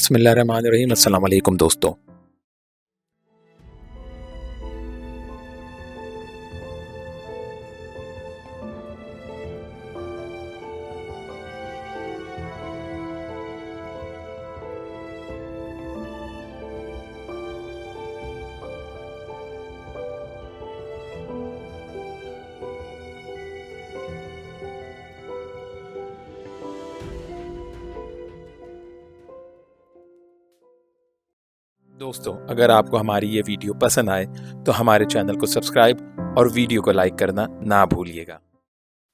بسم اللہ الرحمن الرحیم۔ السلام علیکم دوستو۔ اگر آپ کو ہماری یہ ویڈیو پسند آئے تو ہمارے چینل کو سبسکرائب اور ویڈیو کو لائک کرنا نہ بھولیے گا۔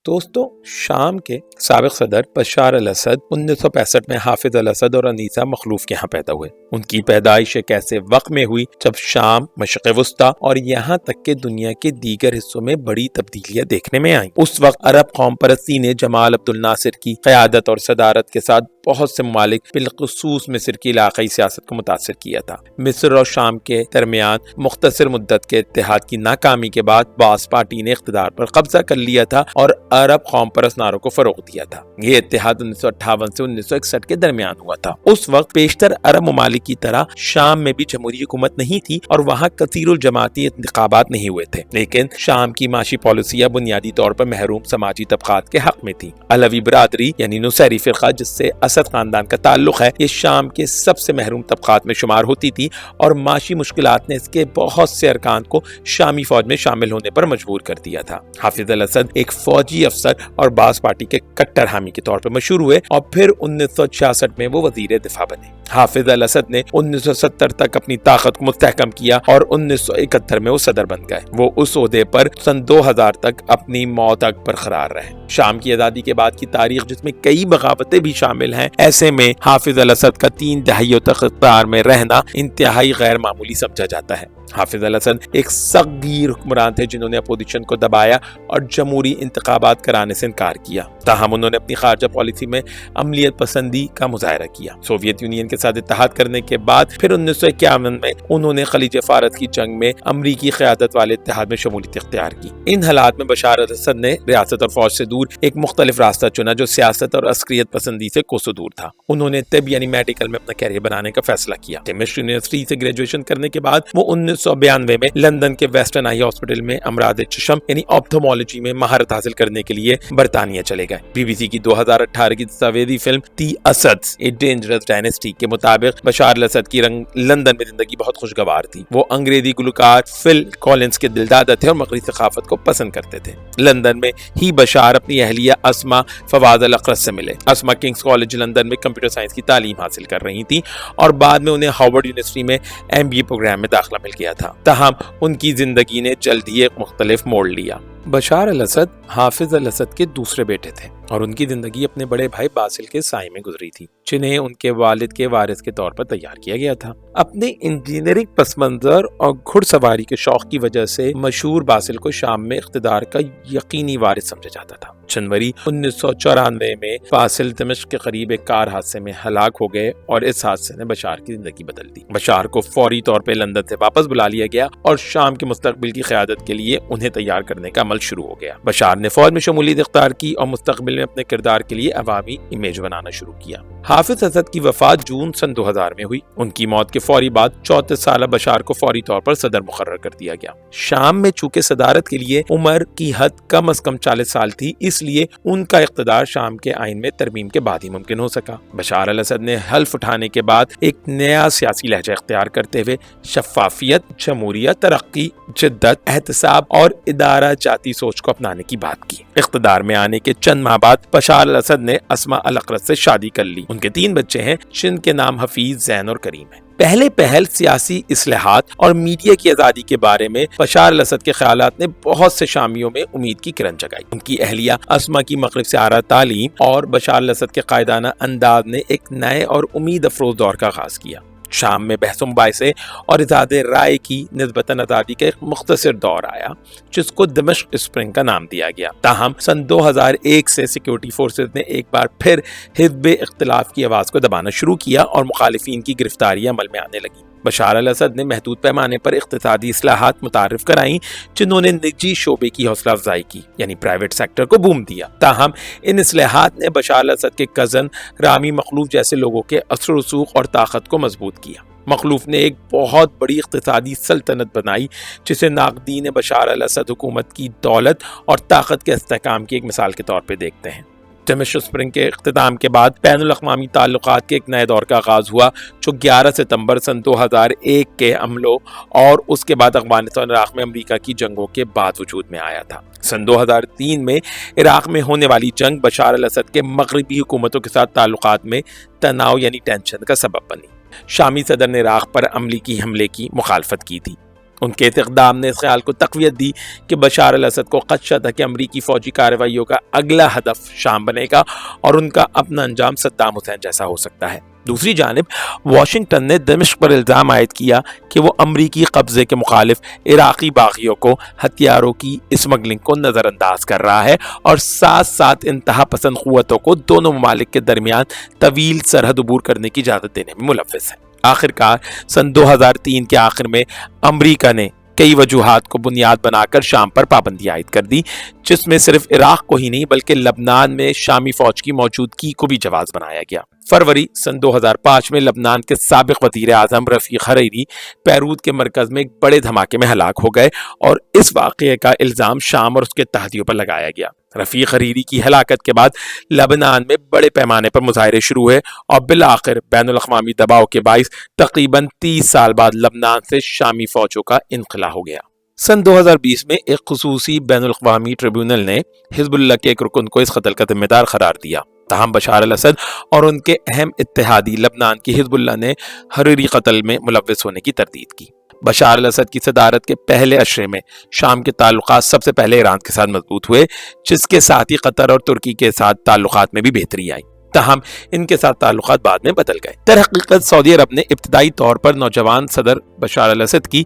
دوستو، شام کے سابق صدر بشار الاسد 1965 میں حافظ الاسد اور انیسہ مخلوف کے ہاں پیدا ہوئے۔ ان کی پیدائش ایک ایسے وقت میں ہوئی جب شام، مشرق وسطیٰ اور یہاں تک کہ دنیا کے دیگر حصوں میں بڑی تبدیلیاں دیکھنے میں آئیں۔ اس وقت عرب قوم پرستی نے جمال عبد الناصر کی قیادت اور صدارت کے ساتھ بہت سے ممالک بالخصوص مصر کی علاقائی سیاست کو متاثر کیا تھا۔ مصر اور شام کے درمیان مختصر مدت کے اتحاد کی ناکامی کے بعد باعث پارٹی نے اقتدار پر قبضہ کر لیا تھا اور عرب قوم پرست نعروں کو فروغ دیا تھا۔ یہ اتحاد 1958 سے 1961 کے درمیان ہوا تھا۔ اس وقت بیشتر عرب ممالک کی طرح شام میں بھی جمہوری حکومت نہیں تھی اور وہاں کثیر الجماعتی انتخابات نہیں ہوئے تھے، لیکن شام کی معاشی پالیسیاں بنیادی طور پر محروم سماجی طبقات کے حق میں تھی۔ علوی برادری یعنی نصیری فرقہ جس سے اسد خاندان کا تعلق ہے، یہ شام کے سب سے محروم طبقات میں شمار ہوتی تھی اور معاشی مشکلات نے اس کے بہت سے ارکان کو شامی فوج میں شامل ہونے پر مجبور کر دیا تھا۔ حافظ الاسد ایک فوجی افسر اور باعث پارٹی کے کٹر حامی کے طور پر مشہور ہوئے اور پھر 1966 میں وہ وزیر دفاع بنے۔ حافظ الاسد نے 1970 تک اپنی طاقت کو مستحکم کیا اور 1971 میں وہ صدر بن گئے۔ وہ اس عہدے پر سن 2000 تک اپنی موت تک برقرار رہے۔ شام کی آزادی کے بعد کی تاریخ جس میں کئی بغاوتیں بھی شامل ہیں، ایسے میں حافظ الاسد کا 3 دہائیوں تک اقتدار میں رہنا انتہائی غیر معمولی سمجھا جاتا ہے۔ حافظ الاسد ایک سخت گیر حکمران تھے جنہوں نے اپوزیشن کو دبایا اور جمہوری انتخابات کرانے سے انکار کیا۔ تاہم انہوں نے اپنی خارجہ پالیسی میں عملیت پسندی کا مظاہرہ کیا۔ سوویت یونین کے ساتھ اتحاد کرنے کے بعد پھر 1951 میں انہوں نے خلیج فارس کی جنگ میں امریکی قیادت والے اتحاد میں شمولیت اختیار کی۔ ان حالات میں بشار الاسد نے ریاست اور فوج سے دور ایک مختلف راستہ چنا جو سیاست اور عسکریت پسندی سے کوسوں دور تھا۔ انہوں نے طب یعنی میڈیکل میں اپنا کیریئر بنانے کا فیصلہ کیا۔ کیمسٹری یونیورسٹی سے گریجویشن کرنے کے بعد وہ 1992 میں لندن کے ویسٹرن آئی ہاسپٹل میں امراض چشم یعنی آپتھالمولوجی میں مہارت حاصل کرنے کے لیے برطانیہ چلے گئے۔ بی بی سی کی 2018 کی دستاویزی فلم the Assads a dangerous dynasty کے مطابق بشار الاسد کی لندن میں زندگی بہت خوشگوار تھی۔ وہ انگریزی گلوکار فل کولنز کے دلدادہ تھے اور مغربی ثقافت کو پسند کرتے تھے۔ لندن میں ہی بشار اپنی اہلیہ اسما فواد الاقرس سے ملے۔ اسما کنگز کالج لندن میں کمپیوٹر سائنس کی تعلیم حاصل کر رہی تھی اور بعد میں انہیں ہارورڈ یونیورسٹی میں MBA پروگرام میں داخلہ مل گیا تھا۔ تاہم ان کی زندگی نے جلد ہی ایک مختلف موڑ لیا۔ بشار الاسد حافظ الاسد کے دوسرے بیٹے تھے اور ان کی زندگی اپنے بڑے بھائی باسل کے سائے میں گزری تھی، جنہیں ان کے والد کے وارث کے طور پر تیار کیا گیا تھا۔ اپنے انجینئرنگ پس منظر اور گھڑ سواری کے شوق کی وجہ سے مشہور باسل کو شام میں اقتدار کا یقینی وارث سمجھا جاتا تھا۔ جنوری 1994 میں باسل دمشق کے قریب ایک کار حادثے میں ہلاک ہو گئے اور اس حادثے نے بشار کی زندگی بدل دی۔ بشار کو فوری طور پہ لندن سے واپس بلا لیا گیا اور شام کے مستقبل کی قیادت کے لیے انہیں تیار کرنے کا عمل شروع ہو گیا۔ بشار نے فوج میں شمولیت اختیار کی اور مستقبل میں اپنے کردار کے لیے عوامی امیج بنانا شروع کیا۔ حافظ الاسد کی وفات جون سن 2000 میں ہوئی۔ ان کی موت کے فوری بعد 34 سالہ بشار کو فوری طور پر صدر مقرر کر دیا گیا۔ شام میں چونکہ صدارت کے لیے عمر کی حد کم از کم 40 سال تھی، اس لیے ان کا اقتدار شام کے آئین میں ترمیم کے بعد ہی ممکن ہو سکا۔ بشار الاسد نے حلف اٹھانے کے بعد ایک نیا سیاسی لہجہ اختیار کرتے ہوئے شفافیت، جمہوریت، ترقی، جدت، احتساب اور ادارہ جاتی سوچ کو اپنانے کی بات کی۔ اقتدار میں آنے کے چند ماہ بعد بشار الاسد نے اسما الاقرس سے شادی کر لی۔ ان کے 3 بچے ہیں جن کے نام حفیظ، زین اور کریم ہیں۔ پہل سیاسی اصلاحات اور میڈیا کی آزادی کے بارے میں بشار الاسد کے خیالات نے بہت سے شامیوں میں امید کی کرن جگائی۔ ان کی اہلیہ اسما کی مغرب سے آراء تعلیم اور بشار الاسد کے قائدانہ انداز نے ایک نئے اور امید افروز دور کا آغاز کیا۔ شام میں بحث و مباحثے اور اظہار رائے کی نسبتاً آزادی کا ایک مختصر دور آیا جس کو دمشق اسپرنگ کا نام دیا گیا۔ تاہم سن 2001 سے سیکیورٹی فورسز نے ایک بار پھر حزب اختلاف کی آواز کو دبانا شروع کیا اور مخالفین کی گرفتاریاں عمل میں آنے لگی۔ بشار الاسد نے محدود پیمانے پر اقتصادی اصلاحات متعارف کرائیں جنہوں نے نجی شعبے کی حوصلہ افزائی کی، یعنی پرائیویٹ سیکٹر کو بوم دیا۔ تاہم ان اصلاحات نے بشار الاسد کے کزن رامی مخلوف جیسے لوگوں کے اثر و رسوخ اور طاقت کو مضبوط کیا۔ مخلوف نے ایک بہت بڑی اقتصادی سلطنت بنائی جسے ناقدین بشار الاسد حکومت کی دولت اور طاقت کے استحکام کی ایک مثال کے طور پہ دیکھتے ہیں۔ دمشق اسپرنگ کے اختتام کے بعد بین الاقوامی تعلقات کے ایک نئے دور کا آغاز ہوا جو 11 ستمبر سن 2001 کے حملوں اور اس کے بعد افغانستان اور عراق میں امریکہ کی جنگوں کے بعد وجود میں آیا تھا۔ سن 2003 میں عراق میں ہونے والی جنگ بشار الاسد کے مغربی حکومتوں کے ساتھ تعلقات میں تناؤ یعنی ٹینشن کا سبب بنی۔ شامی صدر نے عراق پر امریکی حملے کی مخالفت کی تھی۔ ان کے اقدام نے اس خیال کو تقویت دی کہ بشار الاسد کو خدشہ تھا کہ امریکی فوجی کارروائیوں کا اگلا ہدف شام بنے گا اور ان کا اپنا انجام صدام حسین جیسا ہو سکتا ہے۔ دوسری جانب واشنگٹن نے دمشق پر الزام عائد کیا کہ وہ امریکی قبضے کے مخالف عراقی باغیوں کو ہتھیاروں کی اسمگلنگ کو نظر انداز کر رہا ہے اور ساتھ ساتھ انتہا پسند قوتوں کو دونوں ممالک کے درمیان طویل سرحد عبور کرنے کی اجازت دینے میں ملوث ہے۔ آخرکار سن 2003 کے آخر میں امریکہ نے کئی وجوہات کو بنیاد بنا کر شام پر پابندی عائد کر دی، جس میں صرف عراق کو ہی نہیں بلکہ لبنان میں شامی فوج کی موجودگی کو بھی جواز بنایا گیا۔ فروری سن 2005 میں لبنان کے سابق وزیر اعظم رفیق حریری بیروت کے مرکز میں ایک بڑے دھماکے میں ہلاک ہو گئے اور اس واقعے کا الزام شام اور اس کے تحادیوں پر لگایا گیا۔ رفیق حریری کی ہلاکت کے بعد لبنان میں بڑے پیمانے پر مظاہرے شروع ہوئے اور بالآخر بین الاقوامی دباؤ کے باعث تقریباً 30 سال بعد لبنان سے شامی فوجوں کا انخلا ہو گیا۔ سن 2020 میں ایک خصوصی بین الاقوامی ٹریبیونل نے حزب اللہ کے ایک رکن کو اس قتل کا ذمہ دار قرار دیا۔ تاہم بشار الاسد اور ان کے اہم اتحادی لبنان کی حزب اللہ نے حریری قتل میں ملوث ہونے کی تردید کی۔ بشار الاسد کی صدارت کے پہلے اشرے میں شام کے تعلقات سب سے پہلے ایران کے ساتھ مضبوط ہوئے، جس کے ساتھ ہی قطر اور ترکی کے ساتھ تعلقات میں بھی بہتری آئی۔ تاہم ان کے ساتھ تعلقات بعد میں بدل گئے۔ در حقیقت سعودی عرب نے ابتدائی طور پر نوجوان صدر بشار الاسد کی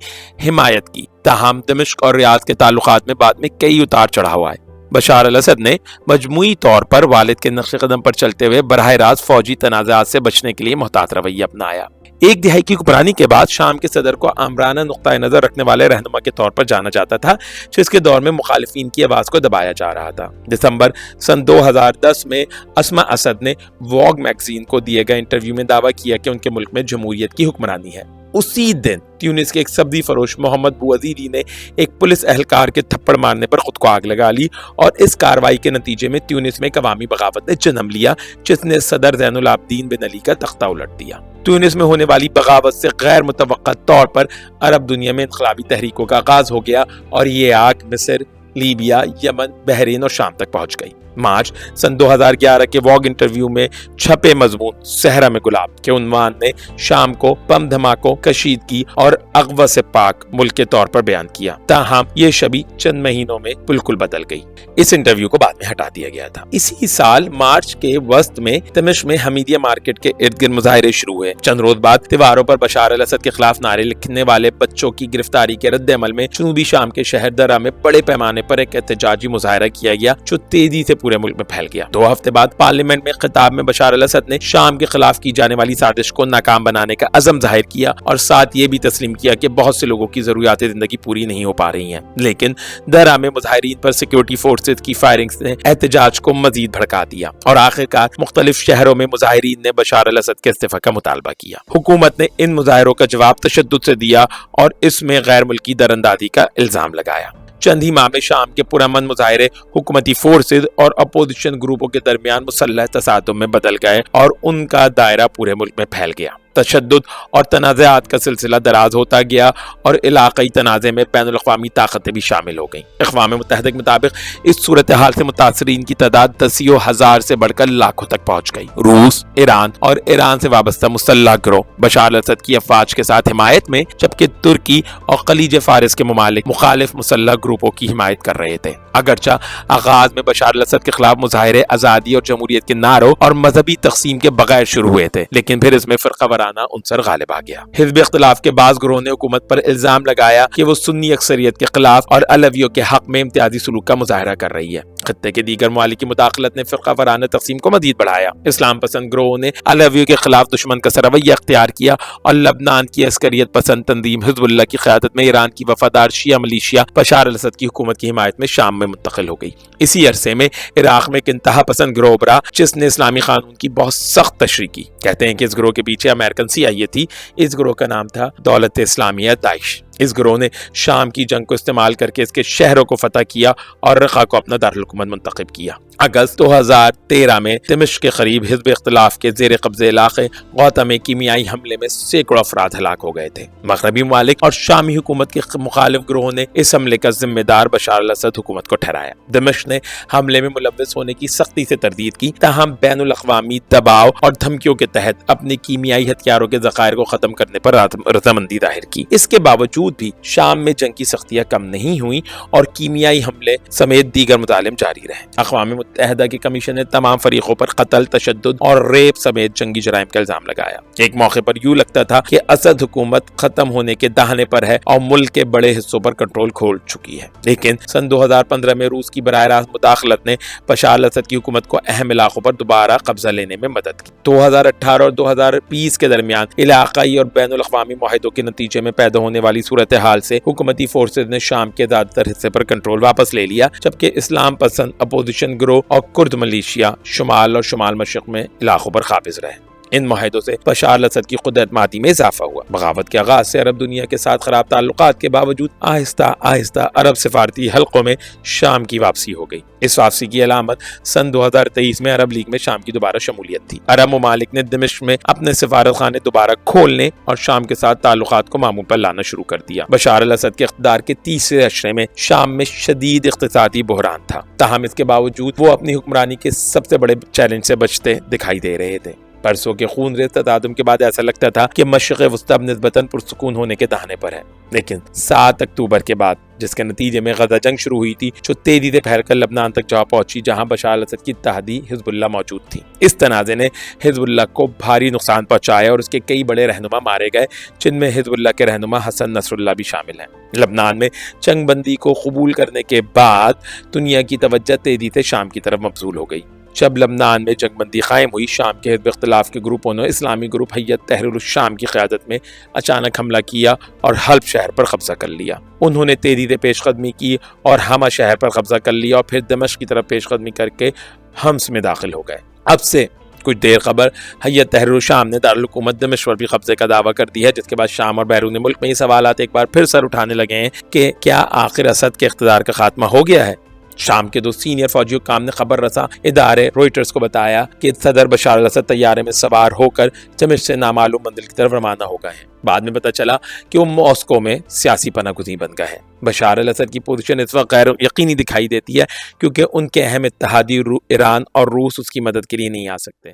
حمایت کی، تاہم دمشق اور ریاض کے تعلقات میں بعد میں کئی اتار چڑھاؤ آئے۔ بشار الاسد نے مجموعی طور پر والد کے نقش قدم پر چلتے ہوئے براہ راست فوجی تنازعات سے بچنے کے لیے محتاط رویہ اپنایا۔ ایک دہائی کی حکمرانی کے بعد شام کے صدر کو آمرانہ نقطہ نظر رکھنے والے رہنما کے طور پر جانا جاتا تھا، جس کے دور میں مخالفین کی آواز کو دبایا جا رہا تھا۔ دسمبر سن 2010 میں اسما اسد نے واگ میگزین کو دیے گئے انٹرویو میں دعویٰ کیا کہ ان کے ملک میں جمہوریت کی حکمرانی ہے۔ اسی دن تیونس کے ایک سبزی فروش محمد بوعزیری نے ایک پولیس اہلکار کے تھپڑ مارنے پر خود کو آگ لگا لی اور اس کارروائی کے نتیجے میں تیونس میں ایک عوامی بغاوت نے جنم لیا، جس نے صدر زین العابدین بن علی کا تختہ الٹ دیا۔ تیونس میں ہونے والی بغاوت سے غیر متوقع طور پر عرب دنیا میں انقلابی تحریکوں کا آغاز ہو گیا اور یہ آگ مصر، لیبیا، یمن، بحرین اور شام تک پہنچ گئی۔ مارچ سن 2011 کے واگ انٹرویو میں چھپے مضمون صحرا میں گلاب کے عنوان نے شام کو بم دھماکوں، کشیدگی اور اغوا سے پاک ملک کے طور پر بیان کیا، تاہم یہ شبیہ چند مہینوں میں بالکل بدل گئی۔ اس انٹرویو کو بعد میں ہٹا دیا گیا تھا۔ اسی سال مارچ کے وسط میں دمشق میں حمیدیہ مارکیٹ کے ارد گرد مظاہرے شروع ہوئے۔ چند روز بعد تہواروں پر بشار الاسد کے خلاف نعرے لکھنے والے بچوں کی گرفتاری کے رد عمل میں جنوبی شام کے شہر درہ میں بڑے پیمانے پر ایک احتجاجی مظاہرہ کیا گیا جو تیزی سے پورے ملک میں پھیل گیا۔ 2 ہفتے بعد پارلیمنٹ میں خطاب میں بشار الاسد نے شام کے خلاف کی جانے والی سازش کو ناکام بنانے کا عزم ظاہر کیا اور ساتھ یہ بھی تسلیم کیا کہ بہت سے لوگوں کی ضروریات زندگی پوری نہیں ہو پا رہی ہیں، لیکن درہ میں مظاہرین پر سیکیورٹی فورسز کی فائرنگز نے احتجاج کو مزید بھڑکا دیا اور آخرکار مختلف شہروں میں مظاہرین نے بشار الاسد کے استعفا کا مطالبہ کیا۔ حکومت نے ان مظاہروں کا جواب تشدد سے دیا اور اس میں غیر ملکی دراندازی کا الزام لگایا۔ چند ہی ماہ میں شام کے پرامن مظاہرے حکومتی فورسز اور اپوزیشن گروپوں کے درمیان مسلح تصادم میں بدل گئے اور ان کا دائرہ پورے ملک میں پھیل گیا۔ تشدد اور تنازعات کا سلسلہ دراز ہوتا گیا اور علاقائی تنازع میں بین الاقوامی طاقتیں بھی شامل ہو گئیں۔ اقوام متحدہ کے مطابق اس صورتحال سے متاثرین کی تعداد 10,000 سے بڑھ کر لاکھوں تک پہنچ گئی۔ روس، ایران اور ایران سے وابستہ مسلح گروہ بشار الاسد کی افواج کے ساتھ حمایت میں، جبکہ ترکی اور خلیج فارس کے ممالک مخالف مسلح گروپوں کی حمایت کر رہے تھے۔ اگرچہ آغاز میں بشار الاسد کے خلاف مظاہرے آزادی اور جمہوریت کے نعروں اور مذہبی تقسیم کے بغیر شروع ہوئے تھے، لیکن پھر اس میں فرقہ عنصر غالب آ گیا۔ حزب اختلاف کے بعض گروہوں نے حکومت پر الزام لگایا کہ وہ سنی اکثریت کے خلاف اور علویوں کے حق میں امتیازی سلوک کا مظاہرہ کر رہی ہے۔ خطے کے دیگر ممالک کی مداخلت نے فرقہ وارانہ تقسیم کو مزید بڑھایا۔ اسلام پسند گروہوں نے علویوں کے خلاف دشمن کا رویہ اختیار کیا اور لبنان کی عسکریت پسند تنظیم حزب اللہ کی قیادت میں ایران کی وفادار شیعہ ملیشیا بشار الاسد کی حکومت کی حمایت میں شام میں منتقل ہو گئی۔ اسی عرصے میں عراق میں ایک انتہا پسند گروہ ابھرا جس نے اسلامی قانون کی بہت سخت تشریح کی۔ کہتے ہیں کہ اس گروہ کے پیچھے امریکن CIA تھی۔ اس گروہ کا نام تھا دولت اسلامیہ داعش۔ اس گروہ نے شام کی جنگ کو استعمال کر کے اس کے شہروں کو فتح کیا اور رقہ کو اپنا دارالحکومت منتخب کیا۔ اگست 2013 میں دمشق کے قریب حزب اختلاف کے زیر قبضے علاقے غوطہ میں کیمیائی حملے میں سینکڑوں افراد ہلاک ہو گئے تھے۔ مغربی ممالک اور شامی حکومت کے مخالف گروہوں نے اس حملے کا ذمہ دار بشار الاسد حکومت کو ٹھہرایا۔ دمشق نے حملے میں ملوث ہونے کی سختی سے تردید کی، تاہم بین الاقوامی دباؤ اور دھمکیوں کے تحت اپنے کیمیائی ہتھیاروں کے ذخائر کو ختم کرنے پر رضامندی ظاہر کی۔ اس کے باوجود بھی شام میں جنگ کی سختیاں کم نہیں ہوئیں اور کیمیائی حملے سمیت دیگر مظالم جاری رہے۔ اقوام متحدہ کی کمیشن نے تمام فریقوں پر قتل، تشدد اور ریپ سمیت جنگی جرائم کا الزام لگایا۔ ایک موقع پر یوں لگتا تھا کہ اسد حکومت ختم ہونے کے دہانے پر ہے اور ملک کے بڑے حصوں پر کنٹرول کھول چکی ہے، لیکن سن 2015 میں روس کی براہ راست مداخلت نے بشار الاسد کی حکومت کو اہم علاقوں پر دوبارہ قبضہ لینے میں مدد کی۔ 2018 اور 2020 کے درمیان علاقائی اور بین الاقوامی معاہدوں کے نتیجے میں پیدا ہونے والی صورتحال سے حکومتی فورسز نے شام کے زیادہ تر حصے پر کنٹرول واپس لے لیا، جبکہ اسلام پسند اپوزیشن گروہ اور کرد ملیشیا شمال اور شمال مشرق میں علاقوں پر قابض رہے۔ ان معاہدوں سے بشار الاسد کی قدرت مادی میں اضافہ ہوا۔ بغاوت کے آغاز سے عرب دنیا کے ساتھ خراب تعلقات کے باوجود آہستہ آہستہ عرب سفارتی حلقوں میں شام کی واپسی ہو گئی۔ اس واپسی کی علامت سن 2023 میں عرب لیگ میں شام کی دوبارہ شمولیت تھی۔ عرب ممالک نے دمشق میں اپنے سفارت خانے دوبارہ کھولنے اور شام کے ساتھ تعلقات کو معمول پر لانا شروع کر دیا۔ بشار الاسد کے اقتدار کے تیسرے عشرے میں شام میں شدید اقتصادی بحران تھا، تاہم اس کے باوجود وہ اپنی حکمرانی کے سب سے بڑے چیلنج سے بچتے دکھائی دے رہے تھے۔ برسوں کے خون ریزہ تصادم کے بعد ایسا لگتا تھا کہ مشرق وسطی نسبتاً پرسکون ہونے کے دہانے پر ہے، لیکن 7 اکتوبر کے بعد جس کے نتیجے میں غزہ جنگ شروع ہوئی تھی، جو تیزی سے پھیل کر لبنان تک جا پہنچی، جہاں بشار الاسد کی اتحادی حزب اللہ موجود تھی۔ اس تنازع نے حزب اللہ کو بھاری نقصان پہنچایا اور اس کے کئی بڑے رہنما مارے گئے، جن میں حزب اللہ کے رہنما حسن نصر اللہ بھی شامل ہیں۔ لبنان میں جنگ بندی کو قبول کرنے کے بعد دنیا کی توجہ تیزی سے شام کی طرف مبذول ہو گئی۔ جب لبنان میں جنگ بندی قائم ہوئی، شام کے حزب اختلاف کے گروپوں نے اسلامی گروپ حیت تحریر الشام کی قیادت میں اچانک حملہ کیا اور حلب شہر پر قبضہ کر لیا۔ انہوں نے تیزی سے پیش قدمی کی اور حما شہر پر قبضہ کر لیا اور پھر دمشق کی طرف پیش قدمی کر کے حمص میں داخل ہو گئے۔ اب سے کچھ دیر قبل حیت تحریر الشام نے دارالحکومت دمشق پر بھی قبضے کا دعویٰ کر دیا ہے، جس کے بعد شام اور بیرون ملک میں یہ سوالات ایک بار پھر سر اٹھانے لگے ہیں کہ کیا آخر اسد کے اقتدار کا خاتمہ ہو گیا ہے؟ شام کے 2 سینئر فوجی حکام نے خبر رساں ادارے روئٹرز کو بتایا کہ صدر بشار الاسد طیارے میں سوار ہو کر دمشق سے نامعلوم منزل کی طرف روانہ ہو گئے ہیں۔ بعد میں پتہ چلا کہ وہ ماسکو میں سیاسی پناہ گزین بن گئے ہیں۔ بشار الاسد کی پوزیشن اس وقت غیر یقینی دکھائی دیتی ہے کیونکہ ان کے اہم اتحادی ایران اور روس اس کی مدد کے لیے نہیں آ سکتے۔